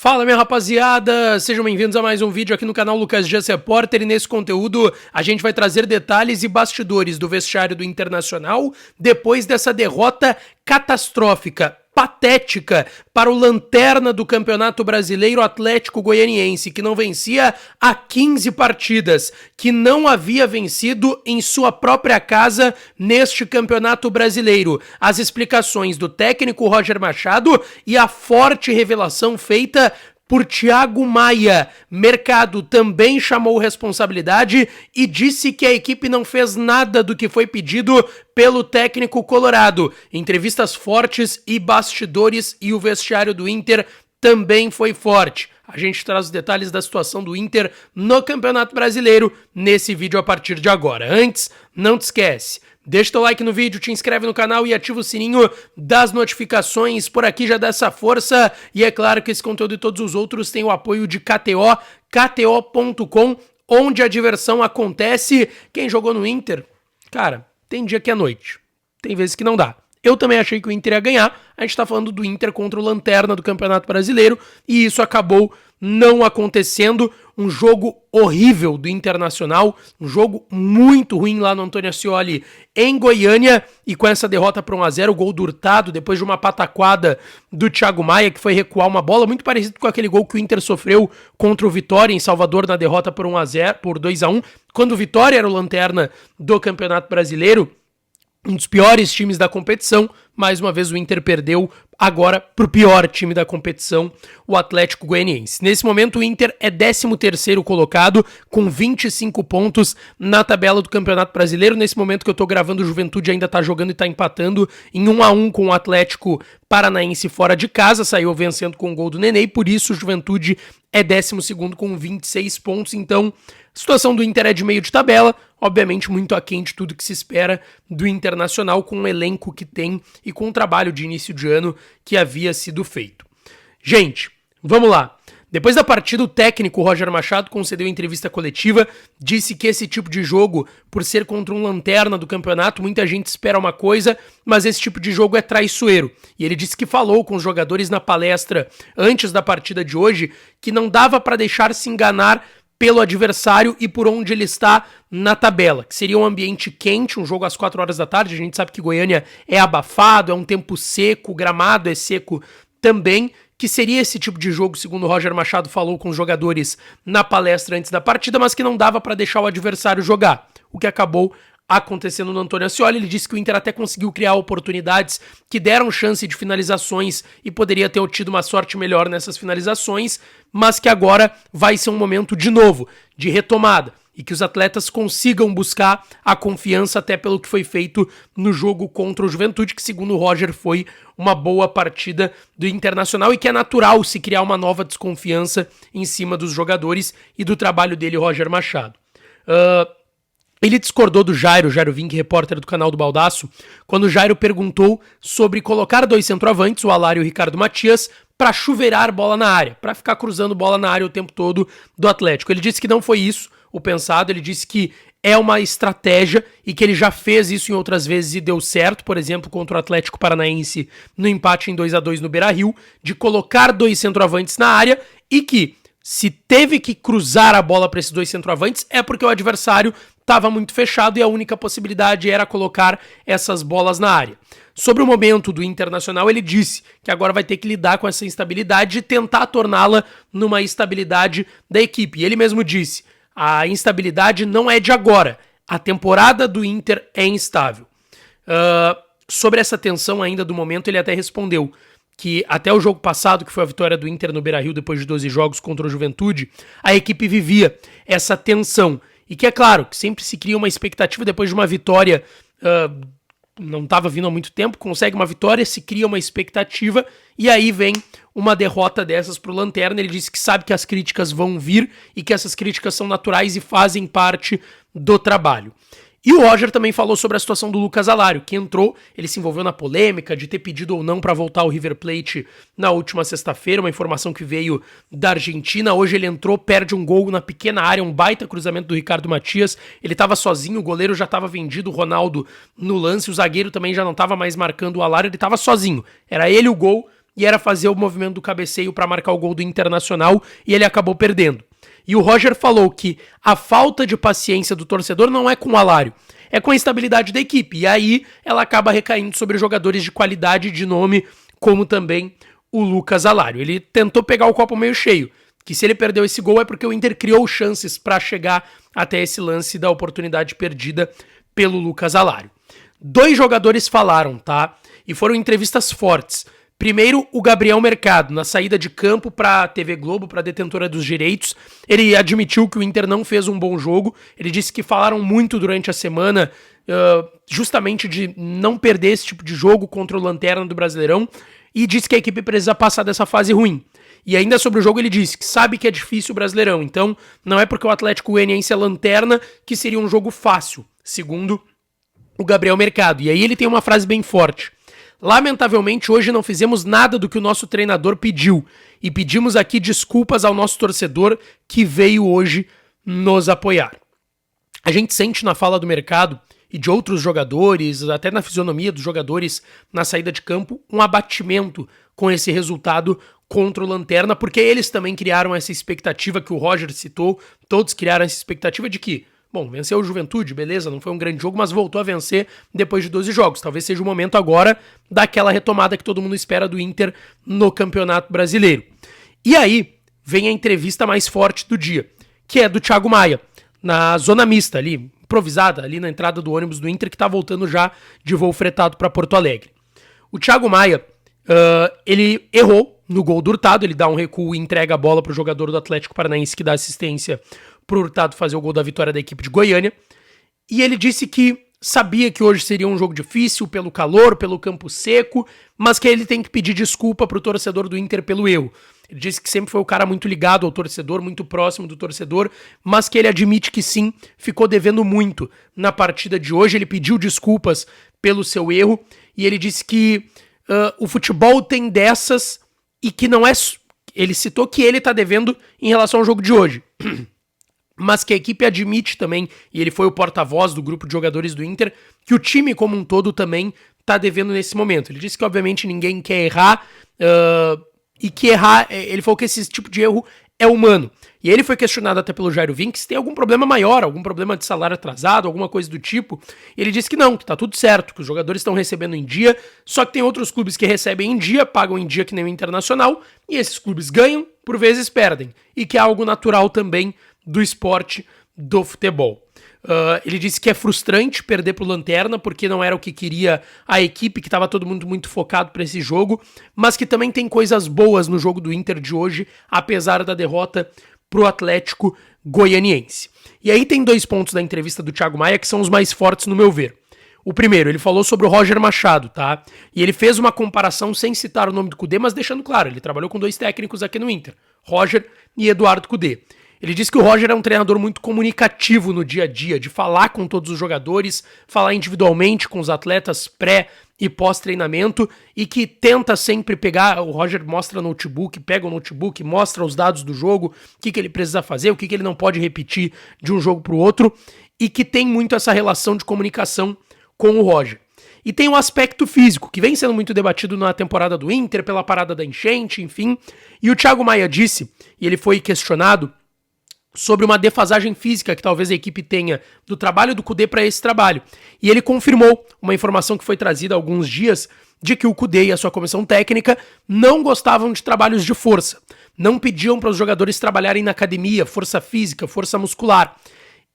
Fala, minha rapaziada, sejam bem-vindos a mais um vídeo aqui no canal Lucas Dias Repórter, e nesse conteúdo a gente vai trazer detalhes e bastidores do vestiário do Internacional depois dessa derrota catastrófica, patética para o lanterna do Campeonato Brasileiro, Atlético Goianiense, que não vencia há 15 partidas, que não havia vencido em sua própria casa neste Campeonato Brasileiro. As explicações do técnico Roger Machado e a forte revelação feita por Thiago Maia. Mercado também chamou responsabilidade e disse que a equipe não fez nada do que foi pedido pelo técnico colorado. Entrevistas fortes e bastidores, e o vestiário do Inter também foi forte. A gente traz os detalhes da situação do Inter no Campeonato Brasileiro nesse vídeo a partir de agora. Antes, não te esquece, deixa teu like no vídeo, te inscreve no canal e ativa o sininho das notificações. Por aqui já dá essa força. E é claro que esse conteúdo e todos os outros têm o apoio de KTO, KTO.com, onde a diversão acontece. Quem jogou no Inter, cara, tem dia que é noite, tem vezes que não dá. Eu também achei que o Inter ia ganhar. A gente tá falando do Inter contra o lanterna do Campeonato Brasileiro, e isso acabou não acontecendo. Um jogo horrível do Internacional, um jogo muito ruim lá no Antônio Ascioli em Goiânia, e com essa derrota por 1-0, o gol do Hurtado, depois de uma pataquada do Thiago Maia, que foi recuar uma bola, muito parecido com aquele gol que o Inter sofreu contra o Vitória em Salvador na derrota por 1-0, por 2-1, quando o Vitória era o lanterna do Campeonato Brasileiro. Um dos piores times da competição. Mais uma vez o Inter perdeu agora pro pior time da competição, o Atlético Goianiense. Nesse momento o Inter é 13º colocado com 25 pontos na tabela do Campeonato Brasileiro. Nesse momento que eu tô gravando, o Juventude ainda tá jogando e tá empatando em 1-1 com o Atlético Paranaense fora de casa. Saiu vencendo com o gol do Nenê, e por isso o Juventude é 12º com 26 pontos. Então, a situação do Inter é de meio de tabela, obviamente muito aquém de tudo que se espera do Internacional, com o elenco que tem e com o trabalho de início de ano que havia sido feito. Gente, vamos lá. Depois da partida, o técnico Roger Machado concedeu entrevista coletiva, disse que esse tipo de jogo, por ser contra um lanterna do campeonato, muita gente espera uma coisa, mas esse tipo de jogo é traiçoeiro. E ele disse que falou com os jogadores na palestra antes da partida de hoje, que não dava para deixar se enganar pelo adversário e por onde ele está na tabela, que seria um ambiente quente, um jogo às 4 horas da tarde. A gente sabe que Goiânia é abafado, é um tempo seco, o gramado é seco também, que seria esse tipo de jogo, segundo o Roger Machado falou com os jogadores na palestra antes da partida, mas que não dava para deixar o adversário jogar, o que acabou acontecendo no Antônio Ascioli. Ele disse que o Inter até conseguiu criar oportunidades que deram chance de finalizações e poderia ter tido uma sorte melhor nessas finalizações, mas que agora vai ser um momento de novo, de retomada, e que os atletas consigam buscar a confiança, até pelo que foi feito no jogo contra o Juventude, que segundo o Roger foi uma boa partida do Internacional, e que é natural se criar uma nova desconfiança em cima dos jogadores e do trabalho dele, Roger Machado. Ele discordou do Jairo Vink, repórter do canal do Baldaço, quando o Jairo perguntou sobre colocar 2 centroavantes, o Alário e o Ricardo Matias, para chuveirar bola na área, para ficar cruzando bola na área o tempo todo do Atlético. Ele disse que não foi isso o pensado, ele disse que é uma estratégia e que ele já fez isso em outras vezes e deu certo, por exemplo, contra o Atlético Paranaense no empate em 2-2 no Beira-Rio, de colocar 2 centroavantes na área, e que se teve que cruzar a bola para esses 2 centroavantes é porque o adversário estava muito fechado e a única possibilidade era colocar essas bolas na área. Sobre o momento do Internacional, ele disse que agora vai ter que lidar com essa instabilidade e tentar torná-la numa estabilidade da equipe. E ele mesmo disse, a instabilidade não é de agora, a temporada do Inter é instável. Sobre essa tensão ainda do momento, ele até respondeu que até o jogo passado, que foi a vitória do Inter no Beira-Rio depois de 12 jogos contra o Juventude, a equipe vivia essa tensão. E que é claro, que sempre se cria uma expectativa depois de uma vitória, não estava vindo há muito tempo, consegue uma vitória, se cria uma expectativa, e aí vem uma derrota dessas pro Lanterna. Ele disse que sabe que as críticas vão vir e que essas críticas são naturais e fazem parte do trabalho. E o Roger também falou sobre a situação do Lucas Alário, que entrou, ele se envolveu na polêmica de ter pedido ou não para voltar ao River Plate na última sexta-feira, uma informação que veio da Argentina. Hoje ele entrou, perde um gol na pequena área, um baita cruzamento do Ricardo Matias, ele estava sozinho, o goleiro já estava vendido, o Ronaldo no lance, o zagueiro também já não estava mais marcando o Alário, ele estava sozinho, era ele o gol, e era fazer o movimento do cabeceio para marcar o gol do Internacional, e ele acabou perdendo. E o Roger falou que a falta de paciência do torcedor não é com o Alário, é com a instabilidade da equipe, e aí ela acaba recaindo sobre jogadores de qualidade e de nome, como também o Lucas Alário. Ele tentou pegar o copo meio cheio, que se ele perdeu esse gol é porque o Inter criou chances para chegar até esse lance da oportunidade perdida pelo Lucas Alário. 2 jogadores falaram, tá? E foram entrevistas fortes. Primeiro, o Gabriel Mercado, na saída de campo para a TV Globo, para a detentora dos direitos, ele admitiu que o Inter não fez um bom jogo. Ele disse que falaram muito durante a semana, justamente de não perder esse tipo de jogo contra o Lanterna do Brasileirão, e disse que a equipe precisa passar dessa fase ruim. E ainda sobre o jogo ele disse que sabe que é difícil o Brasileirão, então não é porque o Atlético Goianiense é lanterna que seria um jogo fácil, segundo o Gabriel Mercado. E aí ele tem uma frase bem forte. Lamentavelmente hoje não fizemos nada do que o nosso treinador pediu e pedimos aqui desculpas ao nosso torcedor que veio hoje nos apoiar. A gente sente na fala do Mercado e de outros jogadores, até na fisionomia dos jogadores na saída de campo, um abatimento com esse resultado contra o Lanterna, porque eles também criaram essa expectativa que o Roger citou, todos criaram essa expectativa de que, bom, venceu o Juventude, beleza, não foi um grande jogo, mas voltou a vencer depois de 12 jogos. Talvez seja o momento agora daquela retomada que todo mundo espera do Inter no Campeonato Brasileiro. E aí vem a entrevista mais forte do dia, que é do Thiago Maia, na zona mista ali, improvisada, ali na entrada do ônibus do Inter, que tá voltando já de voo fretado para Porto Alegre. O Thiago Maia, ele errou no gol do Hurtado, ele dá um recuo e entrega a bola pro jogador do Atlético Paranaense que dá assistência pro Hurtado fazer o gol da vitória da equipe de Goiânia. E ele disse que sabia que hoje seria um jogo difícil pelo calor, pelo campo seco, mas que ele tem que pedir desculpa pro torcedor do Inter pelo erro. Ele disse que sempre foi o cara muito ligado ao torcedor, muito próximo do torcedor, mas que ele admite que sim, ficou devendo muito na partida de hoje. Ele pediu desculpas pelo seu erro e ele disse que o futebol tem dessas e que não é... Ele citou que ele tá devendo em relação ao jogo de hoje. Mas que a equipe admite também, e ele foi o porta-voz do grupo de jogadores do Inter, que o time como um todo também tá devendo nesse momento. Ele disse que obviamente ninguém quer errar, e que errar, ele falou que esse tipo de erro é humano. E ele foi questionado até pelo Jairo Vinck se tem algum problema maior, algum problema de salário atrasado, alguma coisa do tipo. E ele disse que não, que tá tudo certo, que os jogadores estão recebendo em dia, só que tem outros clubes que recebem em dia, pagam em dia que nem o Internacional, e esses clubes ganham, por vezes perdem. E que é algo natural também do esporte do futebol. Ele disse que é frustrante perder pro Lanterna, porque não era o que queria a equipe, que estava todo mundo muito focado para esse jogo, mas que também tem coisas boas no jogo do Inter de hoje, apesar da derrota pro Atlético Goianiense. E aí tem 2 pontos da entrevista do Thiago Maia que são os mais fortes no meu ver. O primeiro, ele falou sobre o Roger Machado, tá? E ele fez uma comparação sem citar o nome do Cudê, mas deixando claro, ele trabalhou com 2 técnicos aqui no Inter, Roger e Eduardo Cudê. Ele disse que o Roger é um treinador muito comunicativo no dia a dia, de falar com todos os jogadores, falar individualmente com os atletas pré e pós-treinamento, e que tenta sempre pegar, o Roger mostra notebook, pega o notebook, mostra os dados do jogo, o que ele precisa fazer, o que ele não pode repetir de um jogo para o outro, e que tem muito essa relação de comunicação com o Roger. E tem o aspecto físico, que vem sendo muito debatido na temporada do Inter, pela parada da enchente, enfim, e o Thiago Maia disse, e ele foi questionado, sobre uma defasagem física que talvez a equipe tenha do trabalho do Cudê para esse trabalho. E ele confirmou uma informação que foi trazida há alguns dias de que o Cudê e a sua comissão técnica não gostavam de trabalhos de força. Não pediam para os jogadores trabalharem na academia, força física, força muscular.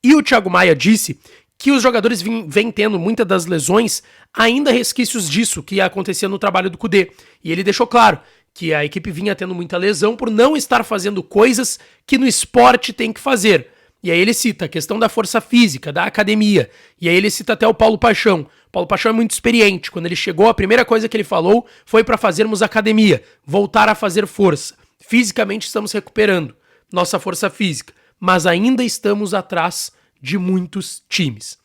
E o Thiago Maia disse que os jogadores vêm tendo muitas das lesões ainda resquícios disso que acontecia no trabalho do Cudê. E ele deixou claro que a equipe vinha tendo muita lesão por não estar fazendo coisas que no esporte tem que fazer. E aí ele cita a questão da força física, da academia. E aí ele cita até o Paulo Paixão. O Paulo Paixão é muito experiente. Quando ele chegou, a primeira coisa que ele falou foi para fazermos academia, voltar a fazer força. Fisicamente estamos recuperando nossa força física, mas ainda estamos atrás de muitos times.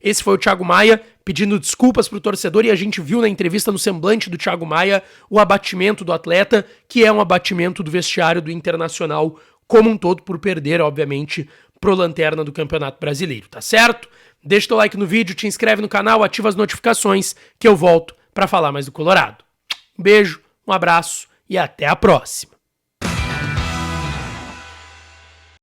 Esse foi o Thiago Maia pedindo desculpas pro torcedor e a gente viu na entrevista no semblante do Thiago Maia o abatimento do atleta, que é um abatimento do vestiário do Internacional como um todo por perder, obviamente, pro Lanterna do Campeonato Brasileiro, tá certo? Deixa teu like no vídeo, te inscreve no canal, ativa as notificações que eu volto pra falar mais do Colorado. Um beijo, um abraço e até a próxima.